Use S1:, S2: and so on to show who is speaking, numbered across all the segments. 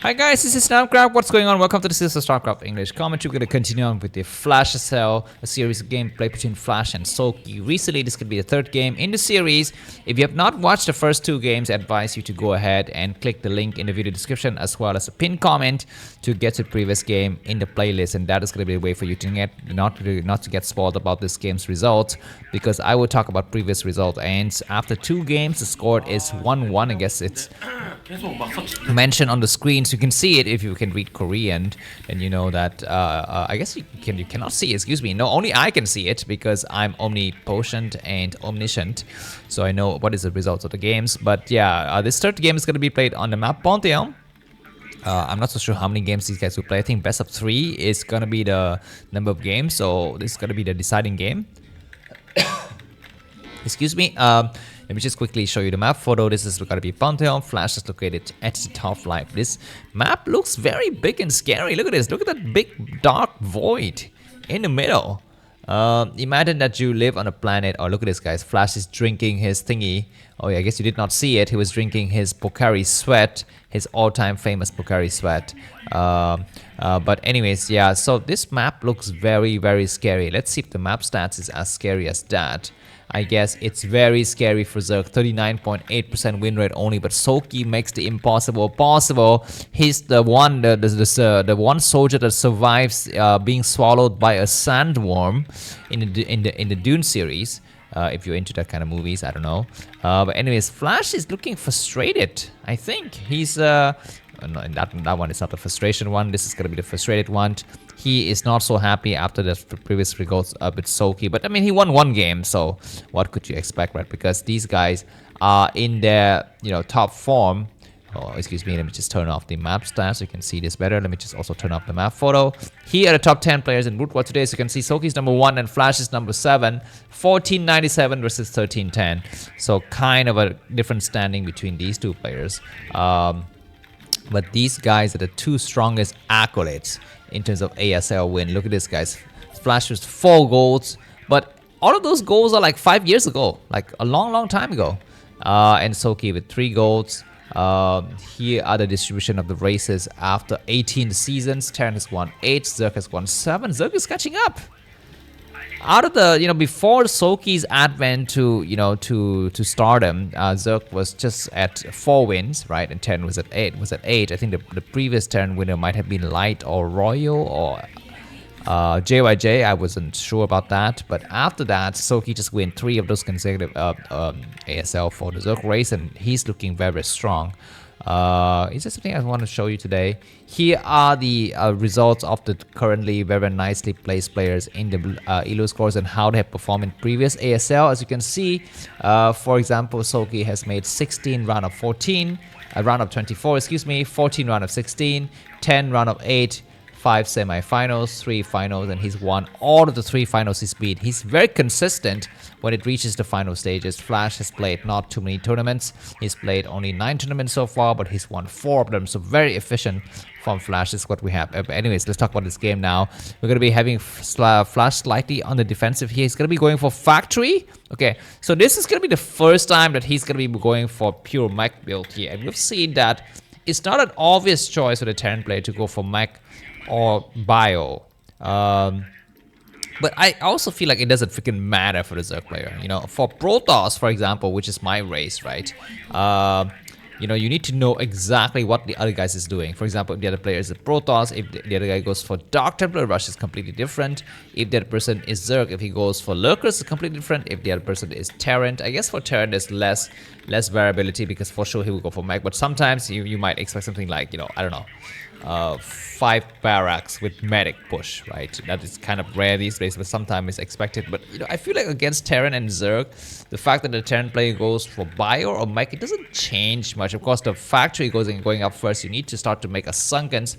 S1: Hi guys, this is Namcraft. What's going on? Welcome to the series of Starcraft English commentary. We're going to continue on with the Flash Zelle, a series of gameplay between Flash and Soulkey. Recently, this could be the third game in the series. If you have not watched the first two games, I advise you to go ahead and click the link in the video description as well as a pinned comment to get to the previous game in the playlist. And that is going to be a way for you to get not to get spoiled about this game's results, because I will talk about previous results. And after two games, the score is 1-1. I guess it's mentioned on the screen, so you can see it if you can read Korean, and you know that I guess you cannot see, excuse me, no, only I can see it because I'm omnipotent and omniscient, so I know what is the results of the games. But yeah, this third game is going to be played on the map Pantheon. I'm not so sure how many games these guys will play. I think best of 3 is going to be the number of games, so this is going to be the deciding game. Excuse me. Let me just quickly show you the map photo. This is going to be Pantheon. Flash is located at the top right. This map looks very big and scary. Look at this. Look at that big dark void in the middle. Imagine that you live on a planet. Oh, look at this, guys. Flash is drinking his thingy. Oh, yeah, I guess you did not see it. He was drinking his Pocari sweat, his all-time famous Pocari sweat. But anyways, yeah, so this map looks very, very scary. Let's see if the map stats is as scary as that. I guess it's very scary for Zerg. 39.8% win rate only, but Soulkey makes the impossible possible. He's the one, the one soldier that survives being swallowed by a sandworm in the Dune series. If you're into that kind of movies, I don't know. But anyways, Flash is looking frustrated. I think he's no, that one is not the frustration one. This is gonna be the frustrated one. He is not so happy after the previous results with Soulkey, but I mean, he won one game, so what could you expect, right? Because these guys are in their, top form. Oh, excuse me, let me just turn off the map stats so you can see this better. Let me just also turn off the map photo. Here are the top 10 players in broodwar today. So you can see Soulkey's number 1 and Flash is number 7. 1497 versus 1310. So kind of a different standing between these two players. But these guys are the two strongest accolades in terms of ASL win. Look at this, guys. Flash was 4 goals, but all of those goals are like 5 years ago, like a long time ago. And Soulkey with 3 goals. Here are the distribution of the races after 18 seasons. Terran has won 8, Zerg has won 7. Zerg is catching up. Out of the, before Soulkey's advent to, to stardom, Zerg was just at 4 wins, right? And Terran was at 8. I think the previous Terran winner might have been Light or Royal or JYJ. I wasn't sure about that. But after that, Soulkey just win 3 of those consecutive ASL for the Zerg race, and he's looking very, very strong. Is there something I want to show you today? Here are the results of the currently very nicely placed players in the ELO scores and how they have performed in previous ASL. As you can see, for example, Soulkey has made 16 round of 14, round of 24, excuse me, 14 round of 16, 10 round of 8, 5 semi-finals, 3 finals, and he's won all of the 3 finals he's beat. He's very consistent when it reaches the final stages. Flash has played not too many tournaments. He's played only 9 tournaments so far, but he's won 4 of them. So very efficient from Flash is what we have. But anyways, let's talk about this game now. We're going to be having Flash slightly on the defensive here. He's going to be going for Factory. Okay, so this is going to be the first time that he's going to be going for pure mech build here. And we've seen that it's not an obvious choice for the Terran player to go for mech or bio, but I also feel like it doesn't freaking matter for the Zerg player. For Protoss, for example, which is my race, right? You need to know exactly what the other guys is doing. For example, if the other player is a Protoss, if the other guy goes for Dark Templar Rush, is completely different. If the other person is Zerg, if he goes for Lurkers, it's completely different. If the other person is Terran, I guess for Terran there's less variability because for sure he will go for mech. But sometimes you might expect something like, I don't know, 5 barracks with medic push, right? That is kind of rare these days, but sometimes it's expected. But I feel like against Terran and Zerg, the fact that the Terran player goes for bio or mech, it doesn't change much. Of course, the Factory going up first. You need to start to make a sunkens.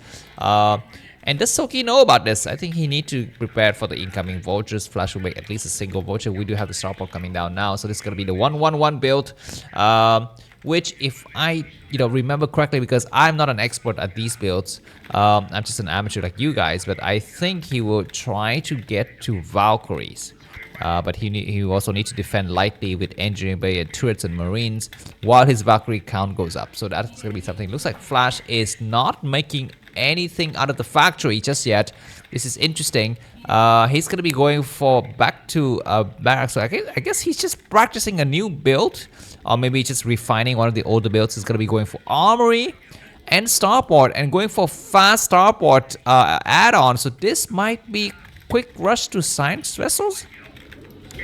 S1: And does Soulkey know about this? I think he needs to prepare for the incoming vultures. Flash will make at least a single vulture. We do have the starport coming down now, so this is gonna be the 1-1-1 build. Which, if I remember correctly, because I'm not an expert at these builds, I'm just an amateur like you guys, but I think he will try to get to Valkyries. but he also needs to defend lightly with engineering bay and turrets and marines while his Valkyrie count goes up. So that's gonna be something. Looks like Flash is not making anything out of the factory just yet. This is interesting. He's gonna be going for back to barracks. So I guess he's just practicing a new build, or maybe just refining one of the older builds. He's gonna be going for armory and starport and going for fast starport add-on. So this might be quick rush to science vessels,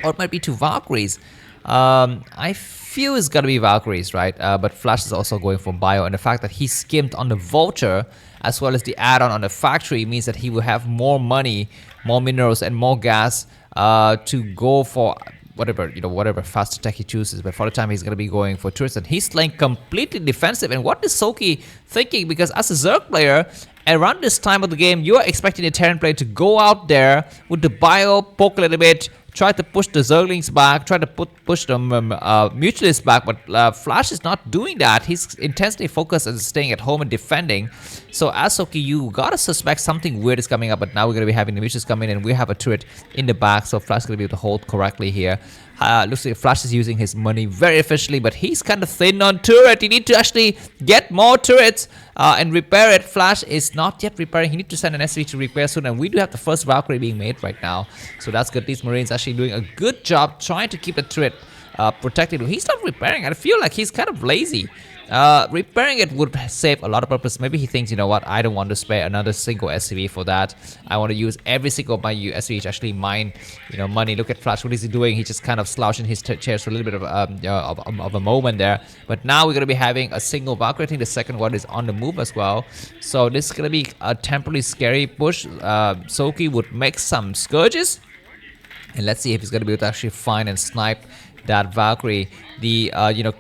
S1: or it might be to Valkyries. I feel it's gonna be Valkyries, right? But Flash is also going for bio, and the fact that he skimped on the vulture as well as the add-on on the factory means that he will have more money, more minerals, and more gas to go for whatever fast attack he chooses. But for the time, he's gonna be going for turrets, and he's playing completely defensive. And what is Soulkey thinking? Because as a Zerg player, around this time of the game, you are expecting the Terran player to go out there with the bio, poke a little bit, try to push the Zerglings back, try to push the Mutualists back, but Flash is not doing that. He's intensely focused on staying at home and defending. So as Soulkey, you gotta suspect something weird is coming up, but now we're gonna be having the Mutualists come in, and we have a turret in the back, so Flash is gonna be able to hold correctly here. Looks like Flash is using his money very efficiently, but he's kind of thin on turret. He needs to actually get more turrets and repair it. Flash is not yet repairing. He needs to send an SV to repair soon, and we do have the first Valkyrie being made right now. So that's good. These Marines actually doing a good job trying to keep the turret protected. He's not repairing. I feel like he's kind of lazy. Repairing it would save a lot of purpose. Maybe he thinks, you know what, I don't want to spare another single SCV for that. I want to use every single of my SCV to actually mine, money. Look at Flash. What is he doing? He's just kind of slouching his chairs for a little bit of a moment there. But now we're going to be having a single Valkyrie. I think the second one is on the move as well. So this is going to be a temporarily scary push. Soulkey would make some Scourges. And let's see if he's going to be able to actually find and snipe that Valkyrie. The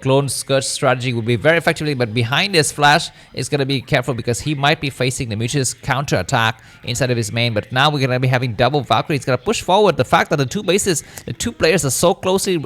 S1: clone Scourge strategy will be very effectively, but behind this, Flash is going to be careful because he might be facing the Mutualist counter attack inside of his main. But now we're going to be having double Valkyrie. He's going to push forward. The fact that the two players are so closely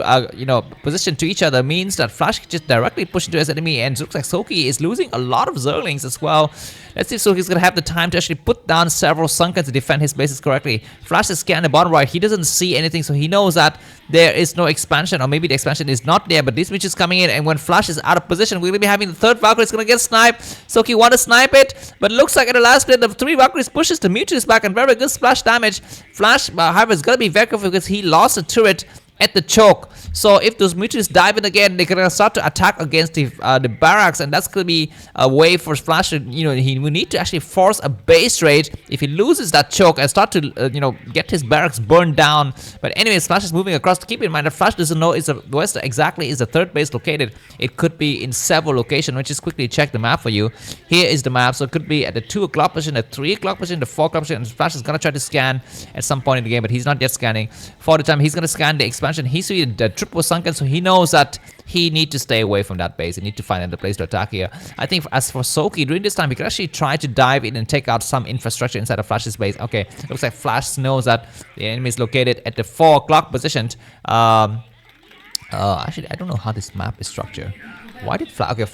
S1: positioned to each other means that Flash can just directly push into his enemy, and it looks like Soulkey is losing a lot of Zerglings as well. Let's see if Soulkey's going to have the time to actually put down several Sunkens to defend his bases correctly. Flash is scanning the bottom right. He doesn't see anything, so he knows that there is no expansion, or maybe the expansion is not there, but this witch is coming in, and when Flash is out of position, we're going to be having the third Valkyrie. It's going to get sniped. Soulkey want to snipe it, but looks like at the last play, the three Valkyries pushes the Mutualist back, and very good splash damage. Flash, however, is going to be very careful because he lost a turret at the choke. So if those Mutualists dive in again, they're gonna start to attack against the barracks, and that's gonna be a way for Flash to, he will need to actually force a base raid if he loses that choke and start to, get his barracks burned down. But anyways, Flash is moving across. Keep in mind that Flash doesn't know where exactly is the third base located. It could be in several locations. Let's just quickly check the map for you. Here is the map. So it could be at the 2 o'clock position, the 3 o'clock position, the 4 o'clock position, and Flash is gonna try to scan at some point in the game, but he's not yet scanning. For the time, he's gonna scan the expansion. He's seeing the triple sunken, so he knows that he needs to stay away from that base. He needs to find another place to attack here. I think as for Soulkey, during this time, he could actually try to dive in and take out some infrastructure inside of Flash's base. Okay, looks like Flash knows that the enemy is located at the 4 o'clock position. Actually, I don't know how this map is structured. Why did Flash? Okay,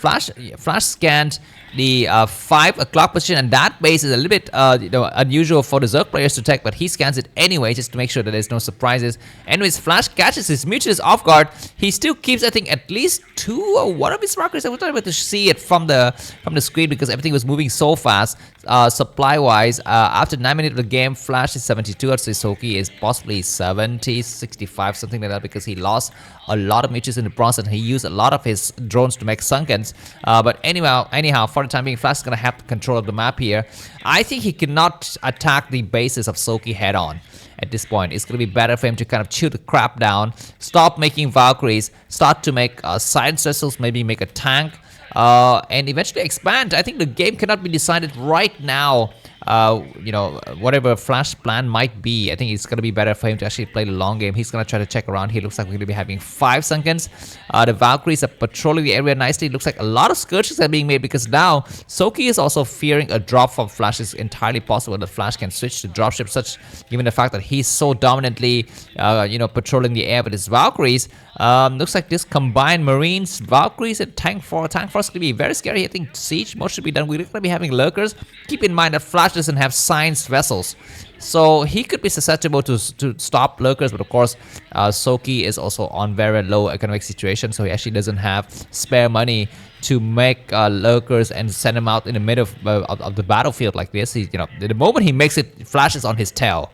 S1: Flash scanned the 5 o'clock position, and that base is a little bit unusual for the Zerg players to take, but he scans it anyway just to make sure that there's no surprises. Anyways, Flash catches his Mutualist off guard. He still keeps, I think, at least 2 or 1 of his markers. I was not able to see it from the screen because everything was moving so fast. Supply wise, after 9 minutes of the game, Flash is 72. I'd say Soulkey is possibly 70, 65, something like that, because he lost a lot of Mutualists in the process, and he used a lot of his drones to make Sunkens. But anyhow, for the time being, Flash is going to have control of the map here. I think he cannot attack the bases of Soulkey head on at this point. It's going to be better for him to kind of chew the crap down, stop making Valkyries, start to make side vessels, maybe make a tank, and eventually expand. I think the game cannot be decided right now. Whatever Flash plan might be, I think it's going to be better for him to actually play the long game. He's going to try to check around here. Looks like we're going to be having 5 Sunkens. The Valkyries are patrolling the area nicely. It looks like a lot of Scourges are being made because now Soulkey is also fearing a drop from Flash. It's entirely possible that Flash can switch to dropship, given the fact that he's so dominantly, patrolling the air with his Valkyries. Looks like this combined Marines, Valkyries, and Tank Force. Tank Force could be very scary. I think Siege mode should be done. We're going to be having Lurkers. Keep in mind that Flash doesn't have science vessels, so he could be susceptible to stop Lurkers. But of course, Soulkey is also on very low economic situation, so he actually doesn't have spare money to make Lurkers and send them out in the middle of the battlefield like this. He, the moment he makes it, Flash is on his tail.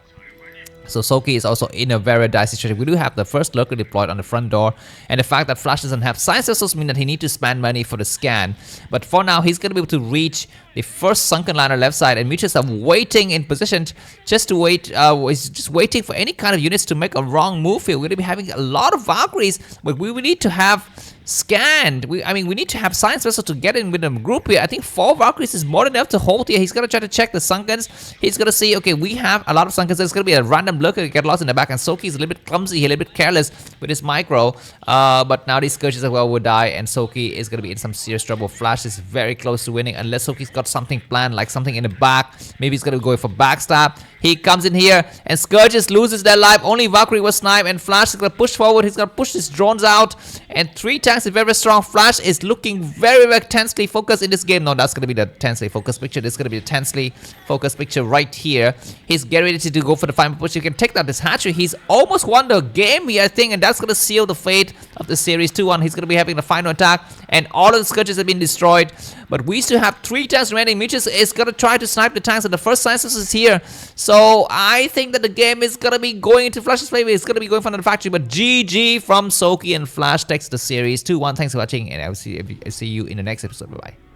S1: So Soulkey is also in a very dire situation. We do have the first Lurker deployed on the front door, and the fact that Flash doesn't have science vessels mean that he needs to spend money for the scan. But for now, he's going to be able to reach the first sunken line on the left side, and Mutuals are waiting in position just to wait. Is just waiting for any kind of units to make a wrong move here. We're going to be having a lot of Valkyries, but we need to have scanned. We need to have science vessel to get in with the group here. I think 4 Valkyries is more than enough to hold here. He's gonna try to check the sunkens. He's gonna see, okay, we have a lot of sunkens. There's gonna be a random Lurker get lost in the back, and Soulkey is a little bit clumsy here, a little bit careless with his micro. But now these Scourges as well will die, and Soulkey is gonna be in some serious trouble. Flash is very close to winning unless Soulkey's got something planned, like something in the back. Maybe he's gonna go for backstab. He comes in here, and Scourges loses their life. Only Valkyrie was sniped, and Flash is gonna push forward. He's gonna push his drones out, and 3 tanks is very, very strong. Flash is looking very, very tensely focused in this game. No, that's gonna be the tensely focused picture. This is gonna be the tensely focused picture right here. He's getting ready to go for the final push. You can take that this hatchery. He's almost won the game here, I think, and that's gonna seal the fate of the series 2-1. He's gonna be having the final attack, and all of the Scourges have been destroyed. But we still have 3 tanks remaining. Mutuals is gonna try to snipe the tanks, and the first sciences is here. So I think that the game is gonna be going into Flash's favor. It's gonna be going for the factory, but GG from Soulkey, and Flash takes the series 2-1. Thanks for watching, and I'll see you in the next episode. Bye bye.